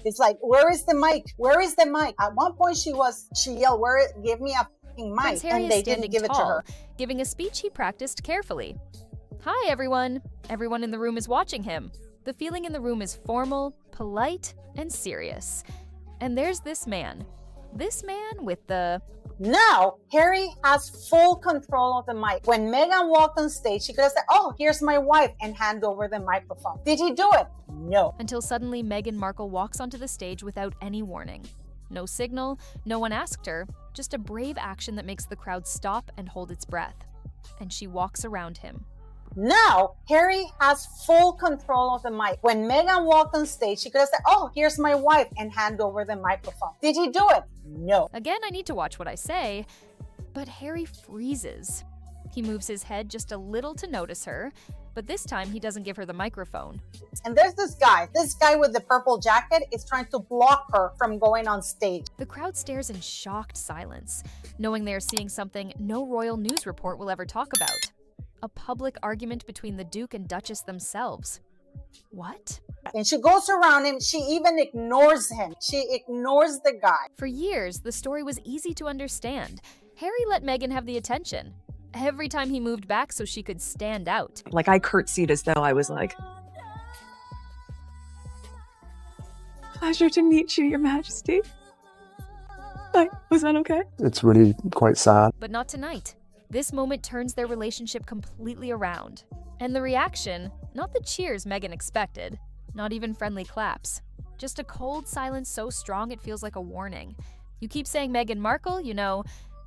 It's like, where is the mic? Where is the mic? At one point she yelled, give me a fucking mic. Prince Harry and they is standing didn't give tall, it to her. giving a speech he practiced carefully. Hi, everyone. Everyone in the room is watching him. The feeling in the room is formal, polite, and serious. And there's this man. This man with the... Now, Harry has full control of the mic. When Meghan walked on stage, she could have said, oh, here's my wife, and hand over the microphone. Did he do it? No. Until suddenly Meghan Markle walks onto the stage without any warning. No signal, no one asked her, just a brave action that makes the crowd stop and hold its breath. And she walks around him. Now, Harry has full control of the mic. When Meghan walked on stage, she could have said, oh, here's my wife, and hand over the microphone. Did he do it? No. Again, I need to watch what I say, but Harry freezes. He moves his head just a little to notice her, but this time he doesn't give her the microphone. And there's this guy with the purple jacket is trying to block her from going on stage. The crowd stares in shocked silence, knowing they are seeing something no royal news report will ever talk about. A public argument between the Duke and Duchess themselves. What? And she goes around him. She even ignores him. She ignores the guy. For years, the story was easy to understand. Harry let Meghan have the attention. Every time he moved back so she could stand out. Like, I curtsied as though I was like, pleasure to meet you, Your Majesty. Like, was that okay? It's really quite sad. But not tonight. This moment turns their relationship completely around. And the reaction, not the cheers Meghan expected, not even friendly claps. Just a cold silence so strong it feels like a warning. You keep saying Meghan Markle, you know,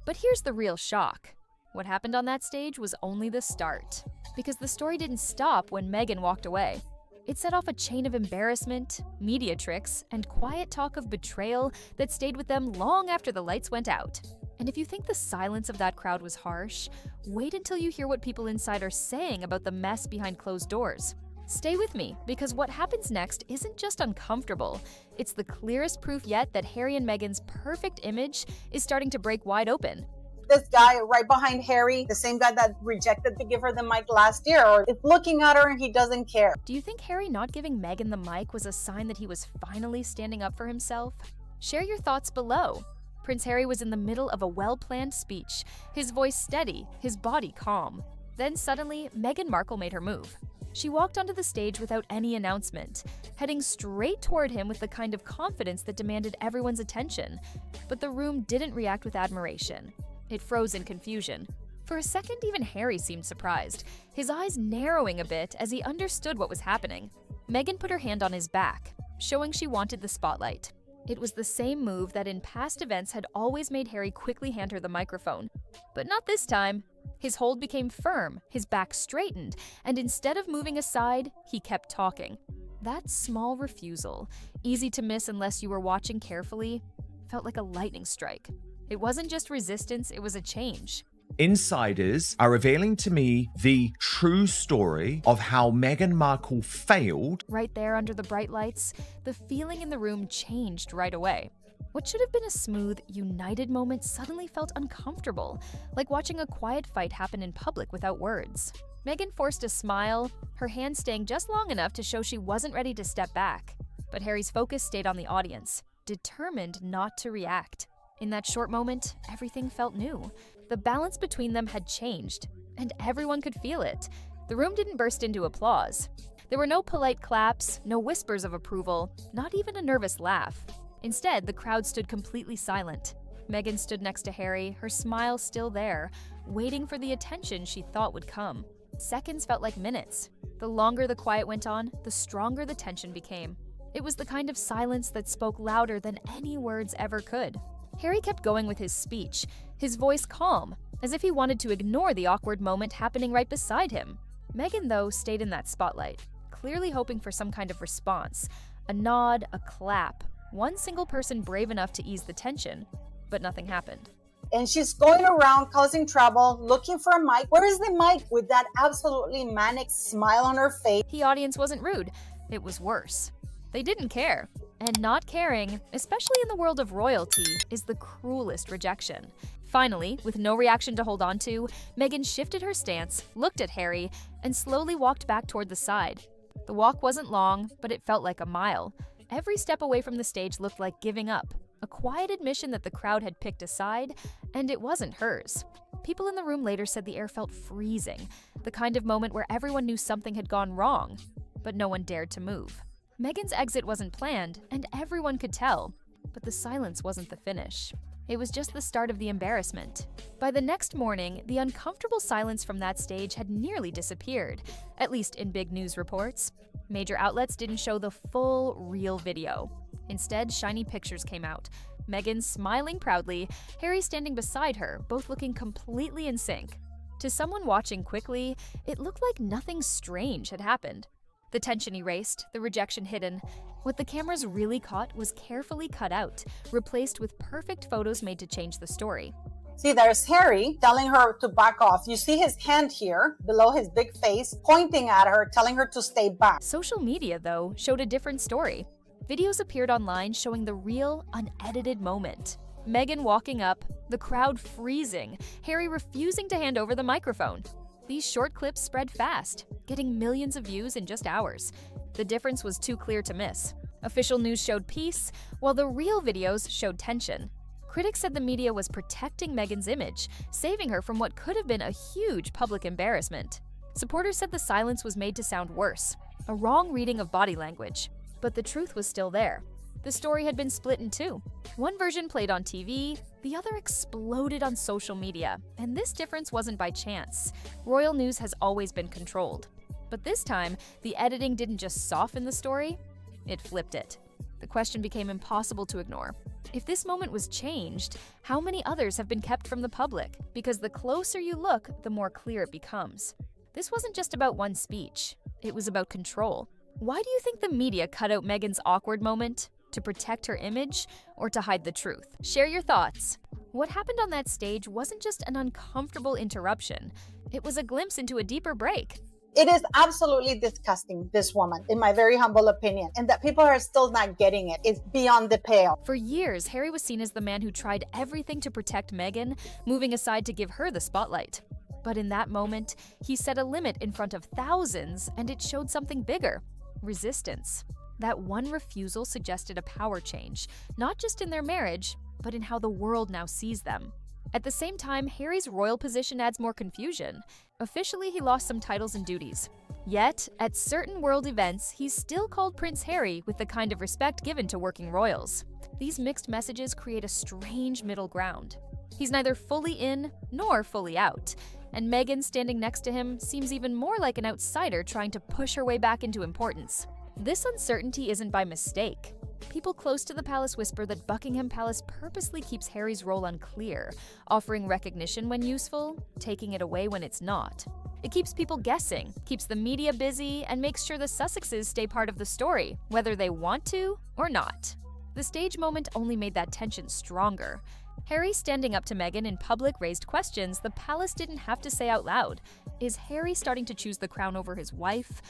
but here's the real shock. What happened on that stage was only the start. Because the story didn't stop when Meghan walked away. It set off a chain of embarrassment, media tricks, and quiet talk of betrayal that stayed with them long after the lights went out. And if you think the silence of that crowd was harsh, wait until you hear what people inside are saying about the mess behind closed doors. Stay with me, because what happens next isn't just uncomfortable. It's the clearest proof yet that Harry and Meghan's perfect image is starting to break wide open. This guy right behind Harry, the same guy that rejected to give her the mic last year, or is looking at her and he doesn't care. Do you think Harry not giving Meghan the mic was a sign that he was finally standing up for himself? Share your thoughts below. Prince Harry was in the middle of a well-planned speech, his voice steady, his body calm. Then suddenly, Meghan Markle made her move. She walked onto the stage without any announcement, heading straight toward him with the kind of confidence that demanded everyone's attention. But the room didn't react with admiration. It froze in confusion. For a second, even Harry seemed surprised, his eyes narrowing a bit as he understood what was happening. Meghan put her hand on his back, showing she wanted the spotlight. It was the same move that in past events had always made Harry quickly hand her the microphone. But not this time. His hold became firm, his back straightened, and instead of moving aside, he kept talking. That small refusal, easy to miss unless you were watching carefully, felt like a lightning strike. It wasn't just resistance, it was a change. Insiders are revealing to me the true story of how Meghan Markle failed. Right there under the bright lights, the feeling in the room changed right away. What should have been a smooth, united moment suddenly felt uncomfortable, like watching a quiet fight happen in public without words. Meghan forced a smile, her hand staying just long enough to show she wasn't ready to step back. But Harry's focus stayed on the audience, determined not to react. In that short moment, everything felt new. The balance between them had changed, and everyone could feel it. The room didn't burst into applause. There were no polite claps, no whispers of approval, not even a nervous laugh. Instead, the crowd stood completely silent. Meghan stood next to Harry, her smile still there, waiting for the attention she thought would come. Seconds felt like minutes. The longer the quiet went on, the stronger the tension became. It was the kind of silence that spoke louder than any words ever could. Harry kept going with his speech, his voice calm, as if he wanted to ignore the awkward moment happening right beside him. Meghan, though, stayed in that spotlight, clearly hoping for some kind of response, a nod, a clap, one single person brave enough to ease the tension, but nothing happened. And she's going around causing trouble, looking for a mic. Where is the mic? With that absolutely manic smile on her face. The audience wasn't rude, it was worse. They didn't care. And not caring, especially in the world of royalty, is the cruelest rejection. Finally, with no reaction to hold on to, Meghan shifted her stance, looked at Harry, and slowly walked back toward the side. The walk wasn't long, but it felt like a mile. Every step away from the stage looked like giving up, a quiet admission that the crowd had picked a side, and it wasn't hers. People in the room later said the air felt freezing, the kind of moment where everyone knew something had gone wrong, but no one dared to move. Meghan's exit wasn't planned, and everyone could tell, but the silence wasn't the finish. It was just the start of the embarrassment. By the next morning, the uncomfortable silence from that stage had nearly disappeared, at least in big news reports. Major outlets didn't show the full, real video. Instead, shiny pictures came out. Meghan smiling proudly, Harry standing beside her, both looking completely in sync. To someone watching quickly, it looked like nothing strange had happened. The tension erased, the rejection hidden. What the cameras really caught was carefully cut out, replaced with perfect photos made to change the story. See, there's Harry telling her to back off. You see his hand here, below his big face, pointing at her, telling her to stay back. Social media, though, showed a different story. Videos appeared online showing the real, unedited moment. Meghan walking up, the crowd freezing, Harry refusing to hand over the microphone. These short clips spread fast, getting millions of views in just hours. The difference was too clear to miss. Official news showed peace, while the real videos showed tension. Critics said the media was protecting Meghan's image, saving her from what could have been a huge public embarrassment. Supporters said the silence was made to sound worse, a wrong reading of body language. But the truth was still there. The story had been split in two. One version played on TV, the other exploded on social media, and this difference wasn't by chance. Royal news has always been controlled. But this time, the editing didn't just soften the story, it flipped it. The question became impossible to ignore. If this moment was changed, how many others have been kept from the public? Because the closer you look, the more clear it becomes. This wasn't just about one speech, it was about control. Why do you think the media cut out Meghan's awkward moment? To protect her image or to hide the truth? Share your thoughts. What happened on that stage wasn't just an uncomfortable interruption, it was a glimpse into a deeper break. It is absolutely disgusting, this woman, in my very humble opinion, and that people are still not getting it. It's beyond the pale. For years, Harry was seen as the man who tried everything to protect Meghan, moving aside to give her the spotlight. But in that moment, he set a limit in front of thousands, and it showed something bigger: resistance. That one refusal suggested a power change, not just in their marriage, but in how the world now sees them. At the same time, Harry's royal position adds more confusion. Officially, he lost some titles and duties. Yet, at certain world events, he's still called Prince Harry with the kind of respect given to working royals. These mixed messages create a strange middle ground. He's neither fully in nor fully out, and Meghan standing next to him seems even more like an outsider trying to push her way back into importance. This uncertainty isn't by mistake. People close to the palace whisper that Buckingham Palace purposely keeps Harry's role unclear, offering recognition when useful, taking it away when it's not. It keeps people guessing, keeps the media busy, and makes sure the Sussexes stay part of the story, whether they want to or not. The stage moment only made that tension stronger. Harry standing up to Meghan in public raised questions the palace didn't have to say out loud. Is Harry starting to choose the crown over his wife?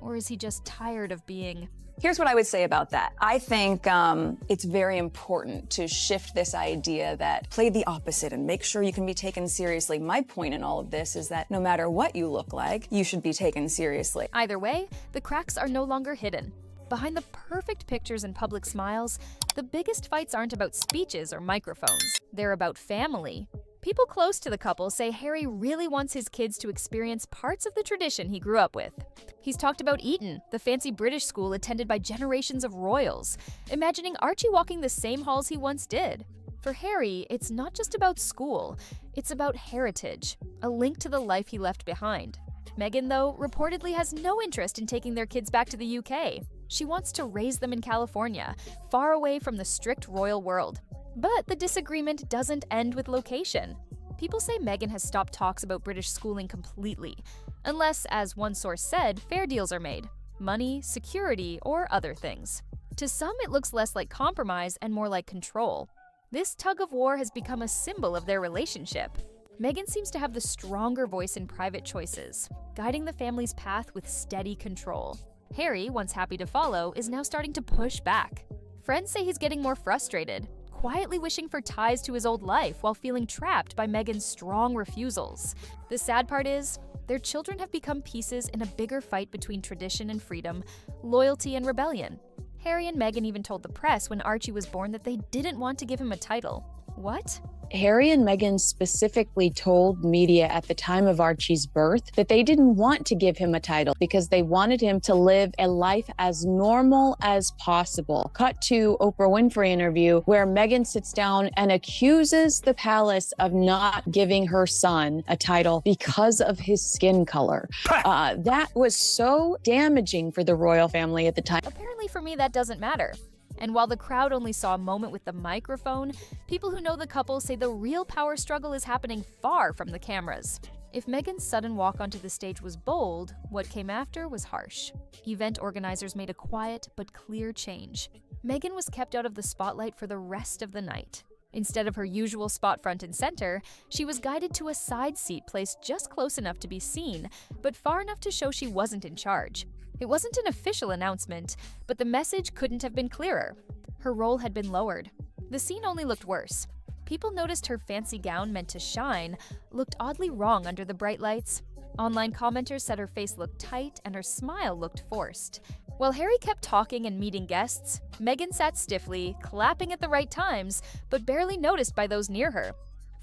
Or is he just tired of being... Here's what I would say about that. I think it's very important to shift this idea that play the opposite and make sure you can be taken seriously. My point in all of this is that no matter what you look like, you should be taken seriously. Either way, the cracks are no longer hidden. Behind the perfect pictures and public smiles, the biggest fights aren't about speeches or microphones. They're about family. People close to the couple say Harry really wants his kids to experience parts of the tradition he grew up with. He's talked about Eton, the fancy British school attended by generations of royals, imagining Archie walking the same halls he once did. For Harry, it's not just about school, it's about heritage, a link to the life he left behind. Meghan, though, reportedly has no interest in taking their kids back to the UK. She wants to raise them in California, far away from the strict royal world. But the disagreement doesn't end with location. People say Meghan has stopped talks about British schooling completely, unless, as one source said, fair deals are made: money, security, or other things. To some, it looks less like compromise and more like control. This tug of war has become a symbol of their relationship. Meghan seems to have the stronger voice in private choices, guiding the family's path with steady control. Harry, once happy to follow, is now starting to push back. Friends say he's getting more frustrated, quietly wishing for ties to his old life while feeling trapped by Meghan's strong refusals. The sad part is, their children have become pieces in a bigger fight between tradition and freedom, loyalty and rebellion. Harry and Meghan even told the press when Archie was born that they didn't want to give him a title. What? Harry and Meghan specifically told media at the time of Archie's birth that they didn't want to give him a title because they wanted him to live a life as normal as possible. Cut to Oprah Winfrey interview where Meghan sits down and accuses the palace of not giving her son a title because of his skin color. That was so damaging for the royal family at the time. Apparently for me that doesn't matter. And while the crowd only saw a moment with the microphone, people who know the couple say the real power struggle is happening far from the cameras. If Meghan's sudden walk onto the stage was bold, what came after was harsh. Event organizers made a quiet but clear change. Meghan was kept out of the spotlight for the rest of the night. Instead of her usual spot front and center, she was guided to a side seat placed just close enough to be seen, but far enough to show she wasn't in charge. It wasn't an official announcement, but the message couldn't have been clearer. Her role had been lowered. The scene only looked worse. People noticed her fancy gown meant to shine looked oddly wrong under the bright lights. Online commenters said her face looked tight and her smile looked forced. While Harry kept talking and meeting guests, Meghan sat stiffly, clapping at the right times, but barely noticed by those near her.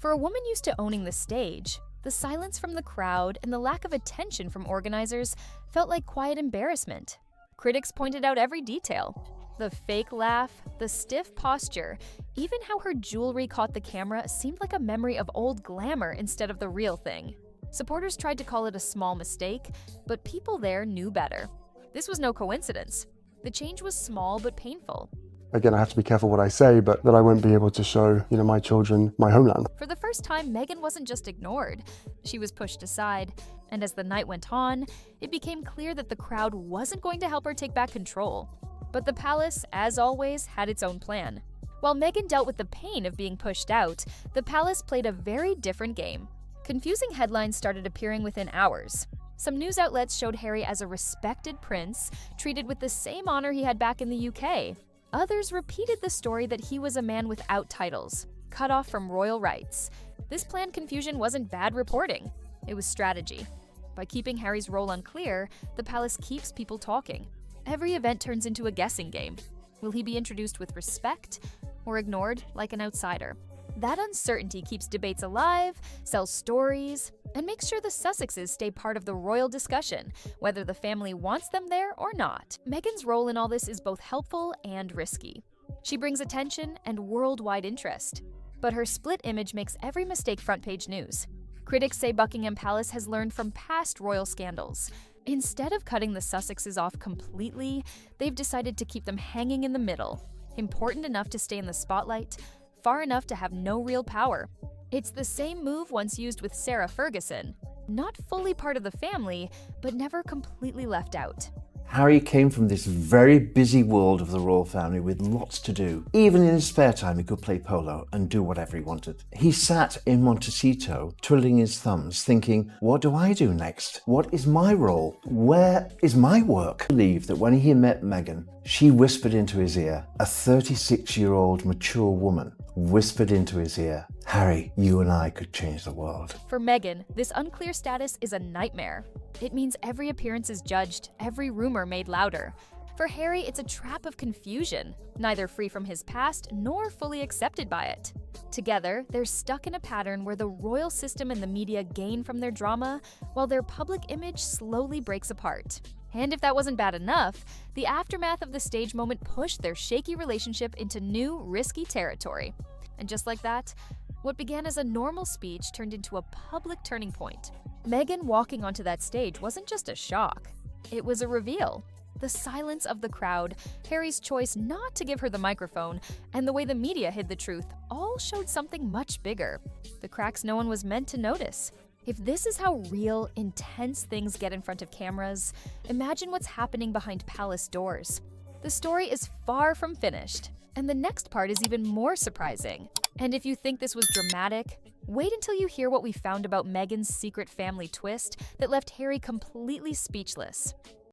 For a woman used to owning the stage, the silence from the crowd and the lack of attention from organizers felt like quiet embarrassment. Critics pointed out every detail. The fake laugh, the stiff posture, even how her jewelry caught the camera seemed like a memory of old glamour instead of the real thing. Supporters tried to call it a small mistake, but people there knew better. This was no coincidence. The change was small but painful. Again, I have to be careful what I say, but that I won't be able to show, my children my homeland. For the first time, Meghan wasn't just ignored. She was pushed aside, and as the night went on, it became clear that the crowd wasn't going to help her take back control. But the palace, as always, had its own plan. While Meghan dealt with the pain of being pushed out, the palace played a very different game. Confusing headlines started appearing within hours. Some news outlets showed Harry as a respected prince, treated with the same honor he had back in the UK. Others repeated the story that he was a man without titles, cut off from royal rights. This planned confusion wasn't bad reporting, it was strategy. By keeping Harry's role unclear, the palace keeps people talking. Every event turns into a guessing game. Will he be introduced with respect or ignored like an outsider? That uncertainty keeps debates alive, sells stories, and makes sure the Sussexes stay part of the royal discussion, whether the family wants them there or not. Meghan's role in all this is both helpful and risky. She brings attention and worldwide interest, but her split image makes every mistake front-page news. Critics say Buckingham Palace has learned from past royal scandals. Instead of cutting the Sussexes off completely, they've decided to keep them hanging in the middle, important enough to stay in the spotlight, far enough to have no real power. It's the same move once used with Sarah Ferguson, not fully part of the family, but never completely left out. Harry came from this very busy world of the royal family with lots to do. Even in his spare time, he could play polo and do whatever he wanted. He sat in Montecito, twiddling his thumbs, thinking, what do I do next? What is my role? Where is my work? I believe that when he met Meghan, she whispered into his ear, a 36-year-old mature woman whispered into his ear, Harry, you and I could change the world. For Meghan, this unclear status is a nightmare. It means every appearance is judged, every rumor made louder. For Harry, it's a trap of confusion, neither free from his past nor fully accepted by it. Together, they're stuck in a pattern where the royal system and the media gain from their drama, while their public image slowly breaks apart. And if that wasn't bad enough, the aftermath of the stage moment pushed their shaky relationship into new, risky territory. And just like that, what began as a normal speech turned into a public turning point. Meghan walking onto that stage wasn't just a shock, it was a reveal. The silence of the crowd, Harry's choice not to give her the microphone, and the way the media hid the truth all showed something much bigger. The cracks no one was meant to notice. If this is how real, intense things get in front of cameras, imagine what's happening behind palace doors. The story is far from finished, and the next part is even more surprising. And if you think this was dramatic, wait until you hear what we found about Meghan's secret family twist that left Harry completely speechless.